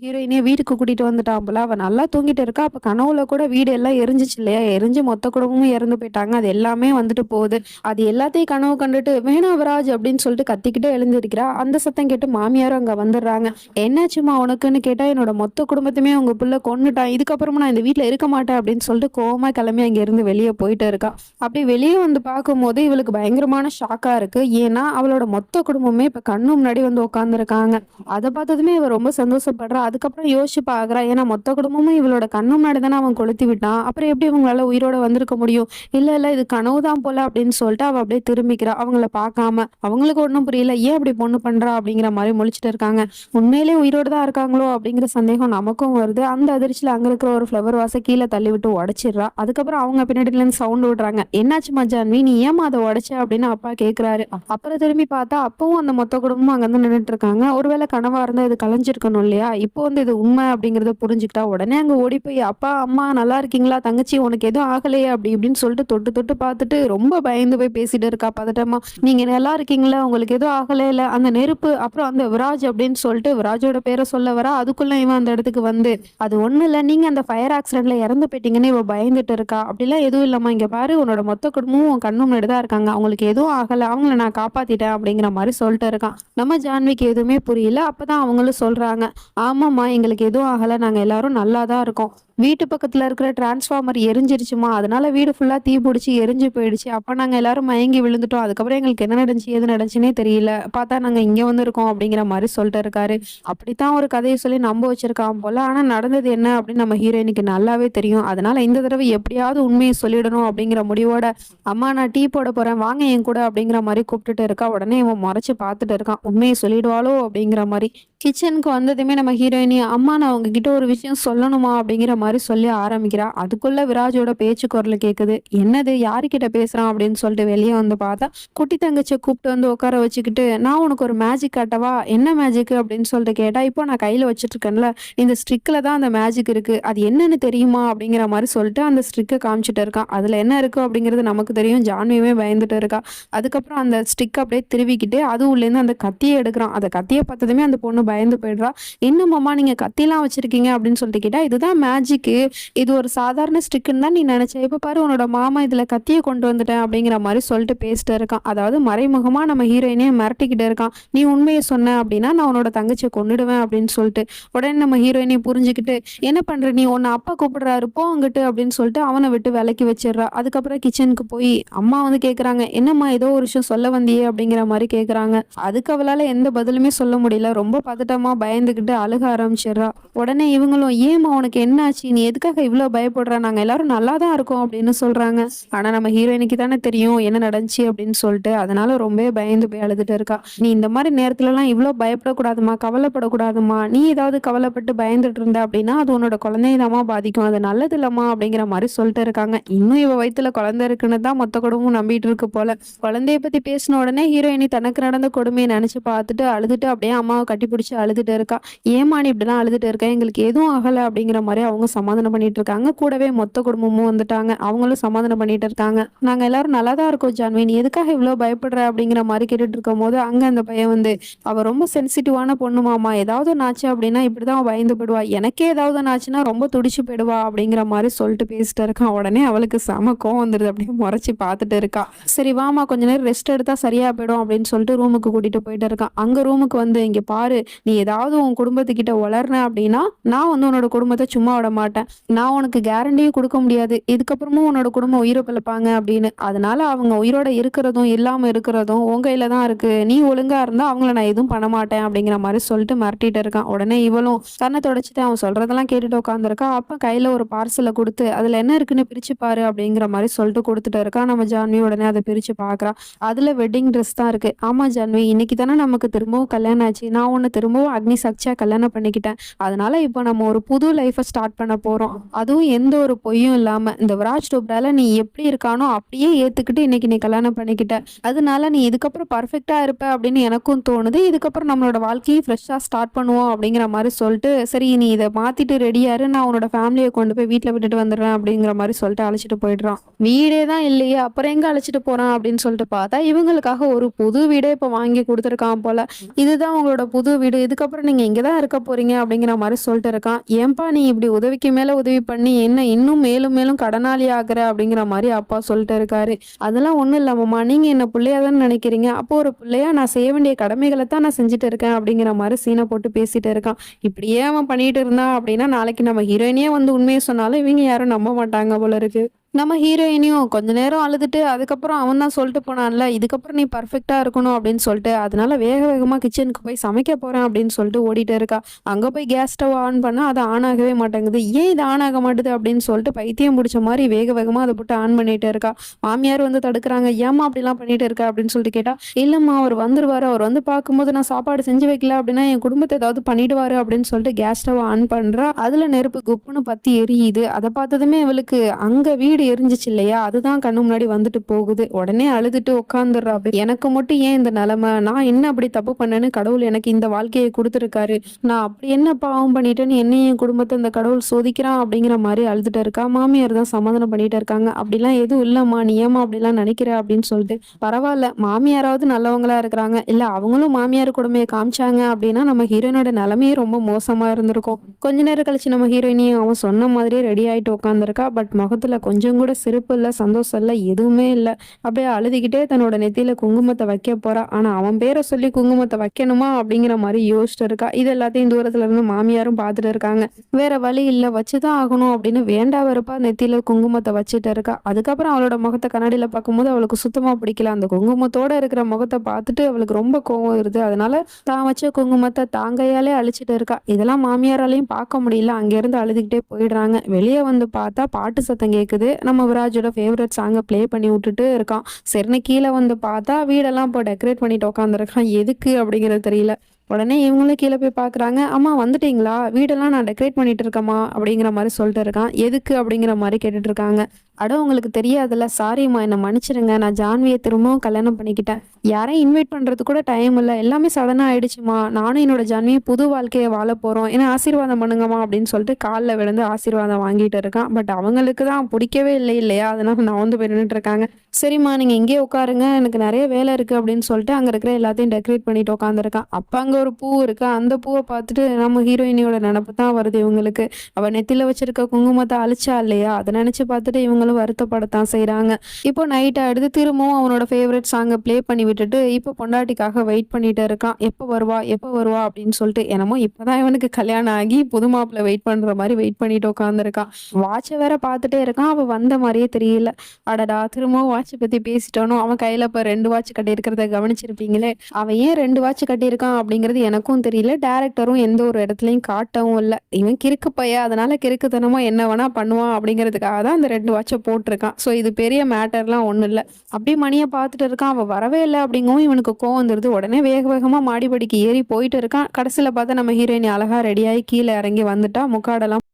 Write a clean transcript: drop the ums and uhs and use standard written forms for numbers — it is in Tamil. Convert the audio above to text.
ஹீரோயினிய வீட்டுக்கு கூட்டிட்டு வந்துட்டான் போல. அவ நல்லா தூங்கிட்டு இருக்கா. அப்ப கனவுல கூட வீடு எல்லாம் எரிஞ்சுச்சு இல்லையா? எரிஞ்சு மொத்த குடும்பமும் இறந்து போயிட்டாங்க. அது எல்லாமே வந்துட்டு போகுது. அது எல்லாத்தையும் கனவு கண்டுட்டு, "வேணாம் விராஜ்" அப்படின்னு சொல்லிட்டு கத்திக்கிட்டே எழுந்திருக்கிறா. அந்த சத்தம் கேட்டு மாமியாரும் அங்க வந்துடுறாங்க. "என்னாச்சும்மா உனக்குன்னு?" கேட்டா, "என்னோட மொத்த குடும்பத்தையுமே உங்க புள்ள கொன்னுட்டான். இதுக்கப்புறமா நான் இந்த வீட்ல இருக்க மாட்டேன்" அப்படின்னு சொல்லிட்டு கோவமா கிளம்பி அங்கிருந்து வெளிய போயிட்டு இருக்கா. அப்படி வெளிய வந்து பார்க்கும்போது இவளுக்கு பயங்கரமான ஷாக்கா இருக்கு. ஏன்னா, அவளோட மொத்த குடும்பமே இப்ப கண்ணு முன்னாடி வந்து உட்கார்ந்துருக்காங்க. அத பார்த்ததுமே இவ ரொம்ப சந்தோஷப்படுறா. அதுக்கப்புறம் யோசிச்சு பார்க்குறா. ஏன்னா மொத்த குடும்பமும் இவளோட கண்ணு முன்னாடி தானே அவன் கொளுத்தி விட்டான். அப்புறம் எப்படி இவங்களால உயிரோட வந்திருக்க முடியும்? இல்ல, இல்ல இது கனவு தான் போல அப்படின்னு சொல்லிட்டு அவ அப்படியே திரும்பிக்கிறா. அவங்கள பார்க்காம. அவங்களுக்கு ஒண்ணும் புரியல. ஏன் இப்படி பொண்ணு பண்றா? அப்படிங்கிற மாரி முழிச்சுட்டு இருக்காங்க. உண்மையிலேயே உயிரோட தான் இருக்காங்களோ? அப்படிங்கிற சந்தேகம் நமக்கும் வருது. அந்த அதிர்ச்சியில அங்க இருக்கிற ஒரு ஃப்ளவர் வாஸ கீழ தள்ளிவிட்டு உடைச்சிடுறா. அதுக்கப்புறம் அவங்க பின்னாடிலேருந்து சவுண்ட் விடுறாங்க. "என்னாச்சும்மா ஜான்வி? நீ ஏம்மா அத உடைச்ச?" அப்படின்னு அப்பா கேட்கிறாரு. அப்புறம் திரும்பி பார்த்தா அப்பவும் அந்த மொத்த குடும்பமும் அங்க வந்து நின்னுட்டு இருக்காங்க. ஒருவேளை கனவா இருந்தா இது கலைஞ்சிருக்கணும் இல்லையா? இப்போ வந்து இது உண்மை அப்படிங்கிறத புரிஞ்சுக்கிட்டா உடனே அங்க ஓடி போய், "அப்பா, அம்மா நல்லா இருக்கீங்களா? தங்கச்சி உனக்கு எதுவும் ஆகலையே?" அப்படி இப்படின்னு சொல்லிட்டு தொட்டு தொட்டு பார்த்துட்டு ரொம்ப பயந்து போய் பேசிட்டு இருக்கா பதட்டமா. "நீங்க நல்லா இருக்கீங்களா? உங்களுக்கு எதுவும் ஆகலைல? அந்த நெருப்பு அப்புறம் அந்த விராஜ்" அப்படின்னு சொல்லிட்டு விராஜோட பேரை சொல்ல வரா. அதுக்குள்ள இவன் அந்த இடத்துக்கு வந்து, "அது ஒண்ணும் இல்ல. நீங்க அந்த ஃபயர் ஆக்சிடென்ட்ல இறந்து போயிட்டீங்கன்னு" இவ பயந்துட்டு இருக்கா. "அப்படிலாம் எதுவும் இல்லம்மா. இங்க பாரு உன்னோட மொத்த குடும்பமும் உன் கண்ணு முன்னாடி தான் இருக்காங்க. அவங்களுக்கு எதுவும் ஆகல. அவங்கள நான் காப்பாத்திட்டேன்" அப்படிங்கிற மாரி சொல்லிட்டு இருக்கான். நம்ம ஜான்விக்கு எதுவுமே புரியல. அப்பதான் அவங்களும் சொல்றாங்க, "ஆமாம்மா, எங்களுக்கு எதுவும் ஆகல. நாங்க எல்லாரும் நல்லா தான் இருக்கோம். வீட்டு பக்கத்துல இருக்கிற டிரான்ஸ்ஃபார்மர் எரிஞ்சிருச்சுமா. அதனால வீடு ஃபுல்லா தீ புடிச்சு எரிஞ்சு போயிடுச்சு. அப்ப நாங்க எல்லாரும் மயங்கி விழுந்துட்டோம். அதுக்கப்புறம் எங்களுக்கு என்ன நடந்துச்சு, ஏது நடந்துச்சுன்னே தெரியல. பார்த்தா நாங்க இங்க வந்து இருக்கோம்" அப்படிங்கிற மாரி சொல்லிட்டு இருக்காரு. அப்படித்தான் ஒரு கதைய சொல்லி நம்ப வச்சிருக்கான் போல. ஆனா நடந்தது என்ன அப்படின்னு நம்ம ஹீரோயினுக்கு நல்லாவே தெரியும். அதனால இந்த தடவை எப்படியாவது உண்மைய சொல்லிடணும் அப்படிங்கிற முடிவோட, "அம்மா நான் டீ போட போறேன். வாங்க என் கூட" அப்படிங்கிற மாரி கூப்பிட்டுட்டு இருக்கா. உடனே இவன் முறைச்சு பார்த்துட்டு இருக்கான். உண்மைய சொல்லிடுவாளோ அப்படிங்கிற மாரி. கிச்சனுக்கு வந்ததுமே நம்ம ஹீரோயினி, "அம்மா நான் உங்ககிட்ட ஒரு விஷயம் சொல்லணுமா?" அப்படிங்கிற மாரி சொல்லி ஆரம்பிக்கிறா. அதுக்குள்ள விராஜோட பேச்சு குரல் கேக்குது. "என்னது? யாருகிட்ட பேசுறான்?" அப்படின்னு சொல்லிட்டு வெளிய வந்து பார்த்தா, குட்டி தங்கச்சிய கூப்பிட்டு வந்து உட்கார வச்சுக்கிட்டு, "நான் உனக்கு ஒரு மேஜிக் காட்டவா?" "என்ன மேஜிக்?" அப்படின்னு சொல்லிட்டு கேட்டா, "இப்போ நான் கையில வச்சுட்டு இருக்கேன்ல, இந்த ஸ்டிக்ல தான் அந்த மேஜிக் இருக்கு. அது என்னன்னு தெரியுமா?" அப்படிங்கிற மாரி சொல்லிட்டு அந்த ஸ்டிக்க காமிச்சிட்டு இருக்கான். அதுல என்ன இருக்கு அப்படிங்கிறது நமக்கு தெரியும். ஜான்வியுமே பயந்துட்டு இருக்கா. அதுக்கப்புறம் அந்த ஸ்டிக் அப்படியே திருவிக்கிட்டு அது உள்ளேருந்து அந்த கத்திய எடுக்குறான். அந்த கத்திய பார்த்ததுமே அந்த பொண்ணு பயந்து போயிடுறா. "என்ன மாமா நீங்க கத்திலாம் வச்சிருக்கீங்க?" அப்படின்னு சொல்லிட்டு கேட்டா, "இதுதான் மேஜிக்கு. இது ஒரு சாதாரண ஸ்டிக்குன்னு தான் நீ நெனச்ச. இப்ப பாரு உன்னோட மாமா இதுல கத்திய கொண்டு வந்துட்டேன்" அப்படிங்கிற மாரி சொல்லிட்டு பேசிட்டு இருக்கான். அதாவது மறைமுகமா நம்ம ஹீரோயினைய மிரட்டிக்கிட்டு இருக்கான். "நீ உண்மைய சொன்ன அப்படின்னா நான் உன்னோட தங்கச்சிய கொன்னுடுவேன்" அப்படின்னு சொல்லிட்டு. உடனே நம்ம ஹீரோயினி புரிஞ்சுக்கிட்டு, "என்ன பண்ற நீ? உன்ன அப்பா கூப்பிடுறாரு போ அங்கிட்டு" அப்படின்னு சொல்லிட்டு அவன விட்டு விலக்கி வச்சிடுறா. அதுக்கப்புறம் கிச்சனுக்கு போய் அம்மா வந்து கேட்குறாங்க, "என்னம்மா ஏதோ ஒரு விஷயம் சொல்ல வந்தியே?" அப்படிங்கிற மாரி கேட்குறாங்க. அதுக்கு அவளால எந்த பதிலுமே சொல்ல முடியல. ரொம்ப பதட்டமா பயந்துகிட்டு அழுக ஆரம்பிச்சிடுறா. உடனே இவங்களும், "ஏம்மா உனக்கு என்ன ஆச்சு? நீ எதுக்காக இவ்ளோ பயப்படுற? நாங்க எல்லாரும் நல்லா தான் இருக்கோம்" அப்படின்னு சொல்றாங்க. ஆனா நம்ம ஹீரோயினுக்கு தானே தெரியும் என்ன நடந்துச்சு அப்படின்னு சொல்லிட்டு. அதனால ரொம்பவே பயந்து போய் அழுதுட்டு இருக்கா. "நீ இந்த மாரி நேரத்துலலாம் இவ்ளோ பயப்படக்கூடாதும்மா, கவலைப்படக்கூடாதும்மா. நீ ஏதாவது கவலைப்பட்டு பயந்துட்டு இருந்த அப்படின்னா அது உன்னோட குழந்தைய தாம்மா பாதிக்கும். அது நல்லது இல்லம்மா" அப்படிங்கிற மாரி சொல்லிட்டு இருக்காங்க. இன்னும் இவ வயித்துல குழந்தை இருக்குன்னு தான் மொத்த குடும்பமும் நம்பிட்டு இருக்கு போல. குழந்தைய பத்தி பேசின உடனே ஹீரோயினி தனக்கு நடந்த கொடுமைய நெனச்சு பார்த்துட்டு அழுதுட்டு அப்படியே அம்மாவ கட்டிப்பிடிச்சு அழுதுட்டு இருக்கா. "ஏம்மா நீ இப்படிலாம் அழுதுட்டு இருக்க? எங்களுக்கு எதுவும் ஆகல" அப்படிங்கிற மாரி அவங்க சமாதானம் பண்ணிட்டு இருக்காங்க. கூடவே மொத்த குடும்பமும் வந்துட்டாங்க. அவங்களும் சமாதானம் பண்ணிட்டு இருக்காங்க. "நாங்க எல்லாரும் நல்லா தான் இருக்கோம் ஜான்வி. நீ எதுக்காக இவ்ளோ பயப்படுற?" அப்படிங்கிற மாரி கேட்டுட்டு இருக்கும்போது, அங்க அந்த பையன் வந்து, "அவ ரொம்ப சென்சிட்டிவான பொண்ணு மாமா. ஏதாவது ஒண்ணு ஆச்சு அப்படின்னா இப்படிதான் அவ பயந்து போயிடுவா. எனக்கே ஏதாவது ஒண்ணு ஆச்சுன்னா ரொம்ப துடிச்சு போயிடுவா" அப்படிங்கிற மாரி சொல்லிட்டு பேசிட்டு இருக்கான். உடனே அவளுக்கு செம கோவம் வந்துருது. அப்படியே முறைச்சு பார்த்துட்டு இருக்கா. "சரி வாம்மா கொஞ்ச நேரம் ரெஸ்ட் எடுத்தா சரியா போயிடும்" அப்படின்னு சொல்லிட்டு ரூமுக்கு கூட்டிட்டு போயிட்டு இருக்கான். அங்க ரூமுக்கு வந்து, "இங்க பாரு, நீ ஏதாவது உன் குடும்பத்துக்கிட்ட உளறுன அப்படின்னா நான் வந்து உன்னோட குடும்பத்த சும்மா விட மாட்டேன். நான் உனக்கு கேரண்டியும் குடுக்க முடியாது. இதுக்கப்புறமும் உன்னோட குடும்பம் உயிர பிழைப்பாங்க அப்படின்னு. அதனால அவங்க உயிரோட இருக்கிறதும் இல்லாம இருக்கிறதும் உன் கையில தான் இருக்கு. நீ ஒழுங்கா இருந்தா அவங்கள நான் எதுவும் பண்ண மாட்டேன்" அப்படிங்கிற மாரி சொல்லிட்டு மிரட்டிட்டு இருக்கான். உடனே இவளும் கண்ண தொடச்சுட்டு அவன் சொல்றதெல்லாம் கேட்டுட்டு உட்காந்துருக்கா. அப்ப கையில ஒரு பார்சல குடுத்து, "அதுல என்ன இருக்குன்னு பிரிச்சு பாரு" அப்படிங்கிற மாரி சொல்லிட்டு குடுத்துட்டு இருக்கா. நம்ம ஜான்வி உடனே அத பிரிச்சு பார்க்குறா. அதுல வெட்டிங் ட்ரெஸ் தான் இருக்கு. "ஆமா ஜான்வி, இன்னைக்கு தானே நமக்கு திரும்பவும் கல்யாணம் ஆச்சு. நான் உன்ன திரும்பவும் அக்னி சாட்சியா கல்யாணம் பண்ணிக்கிட்டேன். அதனால இப்போ நம்ம ஒரு புது லைஃப ஸ்டார்ட் பண்ண பண்ண போறோம். அதுவும் எந்த ஒரு பொய்யும் இல்லாம. இந்த விராஜ் டோப்ரால நீ எப்படி இருக்கானோ அப்படியே ஏத்துக்கிட்டு இன்னைக்கு நீ கல்யாணம் பண்ணிக்கிட்ட. அதனால நீ இதுக்கப்புறம் பெர்ஃபெக்ட்டா இருப்ப அப்படின்னு எனக்கும் தோணுது. இதுக்கப்புறம் நம்மளோட வாழ்க்கைய ஃப்ரெஷ்ஷா ஸ்டார்ட் பண்ணுவோம் அப்படிங்கிற மாரி சொல்ட்டு, சரி நீ இத மாத்திட்டு ரெடியா இரு. நான் உன்னோட ஃபேமிலிய கொண்டு போய் வீட்ல விட்டுட்டு வந்துடுறேன் அப்படிங்கிற மாரி சொல்லிட்டு அழைச்சிட்டு போயிடுறான். வீடே தான் இல்லையே, அப்புறம் எங்க அழைச்சிட்டு போறான் அப்படின்னு சொல்லிட்டு பார்த்தா, இவங்களுக்காக ஒரு புது வீடே இப்ப வாங்கி குடுத்துருக்கான் போல. இதுதான் உங்களோட புது வீடு. இதுக்கப்புறம் நீங்க இங்க தான் இருக்க போறீங்க அப்படிங்கிற மாரி சொல்லிட்டு இருக்கான். ஏன்பா நீ இப்படி உதவிக்கு மேல உதவி பண்ணி என்ன இன்னும் மேலும் மேலும் கடனாளி ஆகுற அப்படிங்கிற மாரி அப்பா சொல்லிட்டு இருக்காரு. அதெல்லாம் ஒண்ணும் இல்ல மாமா. நீங்க என்ன புள்ளையா தானே நினைக்கிறீங்க. அப்போ ஒரு புள்ளையா நான் செய்ய வேண்டிய கடமைகள தான் நான் செஞ்சுட்டு இருக்கேன் அப்படிங்கிற மாரி சீன போட்டு பேசிட்டு இருக்கான். இப்படியே அவன் பண்ணிட்டு இருந்தான் அப்படின்னா, நாளைக்கு நம்ம ஹீரோயினே வந்து உண்மைய சொன்னாலும் இவங்க யாரும் நம்ப மாட்டாங்க போல இருக்கு. நம்ம ஹீரோயினியும் கொஞ்ச நேரம் அழுதுட்டு, அதுக்கப்புறம் அவன் தான் சொல்லிட்டு போனான்ல, "இதுக்கப்புறம் நீ பெர்ஃபெக்ட்டா இருக்கணும்" அப்படின்னு சொல்லிட்டு, அதனால வேக வேகமா கிச்சனுக்கு போய் சமைக்க போறேன் அப்படின்னு சொல்லிட்டு ஓடிட்டே இருக்கா. அங்க போய் கேஸ் ஸ்டவ் ஆன் பண்ணா, அது ஆன் ஆகவே மாட்டேங்குது. "ஏன் இது ஆன் ஆக மாட்டுது?" அப்படின்னு சொல்லிட்டு பைத்தியம் புடிச்ச மாரி வேக வேகமா அத போட்டு ஆன் பண்ணிட்டே இருக்கா. மாமியார் வந்து தடுக்குறாங்க. "ஏம்மா அப்படிலாம் பண்ணிட்டு இருக்க?" அப்படின்னு சொல்லிட்டு கேட்டா, "இல்லம்மா அவர் வந்துருவாரு. அவர் வந்து பார்க்கும்போது நான் சாப்பாடு செஞ்சு வைக்கல அப்படின்னா, என் குடும்பத்த ஏதாவது பண்ணிடுவாரு" அப்படின்னு சொல்லிட்டு கேஸ் ஸ்டவ் ஆன் பண்றா. அதுல நெருப்பு குப்புன்னு பத்தி எரியுது. அத பார்த்ததுமே இவளுக்கு அங்க வீடு எரிஞ்சுச்சு இல்லையா? அதுதான் கண்ணு முன்னாடி வந்துட்டு போகுது. உடனே அழுதுட்டு உட்காந்துர்றா. எனக்கு மட்டும் ஏன் இந்த நிலைமை? நான் என்ன அப்படி தப்பு பண்ணேன்னு கடவுள் எனக்கு இந்த வாழ்க்கைய குடுத்துருக்காரு. நான் அப்படி என்ன பாவம் பண்ணிட்டேன்னு என்னையும் என் குடும்பத்த இந்த கடவுள் சோதிக்கிறான் அப்படிங்கிற மாரி அழுதுட்டு இருக்கா. மாமியார் தான் சமாதானம் பண்ணிட்டு இருக்காங்க. அப்படிலாம் எதுவும் இல்லம்மா. நீ ஏம்மா அப்படிலாம் நினைக்கிற? அப்படின்னு சொல்லிட்டு. பரவால்ல. மாமியாராவது நல்லவங்களா இருக்கிறாங்க. இல்ல அவங்களும் மாமியார் கொடுமைய காமிச்சாங்க அப்படின்னா, நம்ம ஹீரோயினோட நிலைமையே ரொம்ப மோசமா இருந்திருக்கும். கொஞ்ச நேரம் கழிச்சு நம்ம ஹீரோயினியும் அவன் சொன்ன மாதிரியே ரெடி ஆயிட்டு உட்காந்துருக்கா. பட் முகத்துல கொஞ்சம் கூட சிரிப்பு இல்ல, சந்தோஷம் இல்ல, எதுவுமே இல்ல. அப்படியே அழுதுகிட்டே தன்னோட நெத்தியில குங்குமத்த வைக்க போறா. ஆனா அவன் பேர சொல்லி குங்குமத்த வைக்கணுமா அப்படிங்கிற மாரி யோசிச்சுட்டு இருக்கா. இது எல்லாத்தையும் தூரத்துல இருந்து மாமியாரும் பார்த்துட்டு இருக்காங்க. வேற வழி இல்ல, வச்சுதான் ஆகணும் அப்படின்னு வேண்டா வெறுப்பா நெத்தியில குங்குமத்த வச்சுட்டு இருக்கா. அதுக்கப்புறம் அவளோட முகத்த கண்ணாடியில பார்க்கும்போது அவளுக்கு சுத்தமா பிடிக்கல. அந்த குங்குமத்தோட இருக்கிற முகத்த பார்த்துட்டு அவளுக்கு ரொம்ப கோவம் வருது. அதனால தான் வச்ச குங்குமத்த தாங்கையாலே அழிச்சிட்டு இருக்கா. இதெல்லாம் மாமியாராலையும் பார்க்க முடியல. அங்கிருந்து அழுதுகிட்டே போயிடுறாங்க. வெளியே வந்து பார்த்தா பாட்டு சத்தம் கேக்குது. நம்ம விராஜோட ஃபேவரட் சாங்க ப்ளே பண்ணி விட்டுட்டு இருக்கான். சரின்னு கீழே வந்து பார்த்தா வீடெல்லாம் இப்போ டெக்கரேட் பண்ணிட்டு உட்காந்துருக்கான். எதுக்கு அப்படிங்கிறது தெரியல. உடனே இவங்களும் கீழே போய் பார்க்குறாங்க. அம்மா வந்துட்டீங்களா? வீடெல்லாம் நான் டெக்கரேட் பண்ணிட்டு இருக்கேம்மா அப்படிங்கிற மாதிரி சொல்லிட்டு இருக்கான். எதுக்கு அப்படிங்கிற மாதிரி கேட்டுட்டு இருக்காங்க. அட உங்களுக்கு தெரியாதுல்ல, சாரிம்மா என்னை மன்னிச்சிடுங்க, நான் ஜான்வியை திரும்பவும் கல்யாணம் பண்ணிக்கிட்டேன். யாரையும் இன்வைட் பண்றது கூட டைம் இல்லை, எல்லாமே சடனா ஆயிடுச்சுமா. நானும் என்னோட ஜான்வியை புது வாழ்க்கையை வாழ போறோம், என்ன ஆசீர்வாதம் பண்ணுங்கம்மா அப்படின்னு சொல்லிட்டு காலில் விழுந்து ஆசீர்வாதம் வாங்கிட்டு இருக்கான். பட் அவங்களுக்கு தான் பிடிக்கவே இல்லை இல்லையா, அதனால நான் வந்து போய் நின்றுட்டு இருக்காங்க. சரிம்மா நீங்க இங்கேயே உட்காருங்க, எனக்கு நிறைய வேலை இருக்கு அப்படின்னு சொல்லிட்டு அங்க இருக்கிற எல்லாத்தையும் டெக்கரேட் பண்ணிட்டு உட்காந்துருக்கான். அப்ப அங்க ஒரு பூ இருக்கு. அந்த பூவை பார்த்துட்டு நம்ம ஹீரோயினியோட நினப்பு தான் வருது இவங்களுக்கு. அவ நெத்தில வச்சிருக்க குங்குமத்தை அழிச்சா இல்லையா, அதை நினைச்சு பார்த்துட்டு இவங்களும் வருத்தப்படத்தான் செய்றாங்க. இப்போ நைட் ஆயிடுது. திரும்பவும் அவனோட ஃபேவரட் சாங்கை ப்ளே பண்ணி விட்டுட்டு இப்போ பொண்டாட்டிக்காக வெயிட் பண்ணிட்டு இருக்கான். எப்போ வருவா எப்போ வருவா அப்படின்னு சொல்லிட்டு. என்னமோ இப்பதான் இவனுக்கு கல்யாணம் ஆகி புது மாப்பிள்ளை வெயிட் பண்ற மாதிரி வெயிட் பண்ணிட்டு உட்காந்துருக்கான். வாட்சை வேற பார்த்துட்டே இருக்கான். அவ வந்த மாதிரியே தெரியல. அடடா, திரும்பவும் வாட்சை பத்தி பேசிட்டானோ. அவன் கையில இப்ப 2 வாட்ச் கட்டியிருக்கிறத கவனிச்சிருப்பீங்களே. அவன் ஏன் 2 வாட்ச் கட்டியிருக்கான் அப்படிங்கிறது எனக்கும் தெரியல. டைரக்டரும் எந்த ஒரு இடத்துலயும் காட்டவும் இல்ல. இவன் கிறுக்கு பையன், அதனால கிறுக்குத்தனமா என்ன வேணா பண்ணுவான் அப்படிங்கிறதுக்காக தான் அந்த 2 வாட்சை போட்டிருக்கான். ஸோ இது பெரிய மேட்டர்லாம் ஒண்ணும் இல்ல. அப்படியே மணியை பார்த்துட்டு இருக்கான். அவ வரவே இல்லை அப்படிங்கவும் இவனுக்கு கோவம் வந்துருது. உடனே வேக வேகமா மாடிப்படிக்கு ஏறி போயிட்டு இருக்கான். கடைசியில பார்த்தா நம்ம ஹீரோயின் அழகா ரெடியாகி கீழே இறங்கி வந்துட்டா. முக்காடெல்லாம்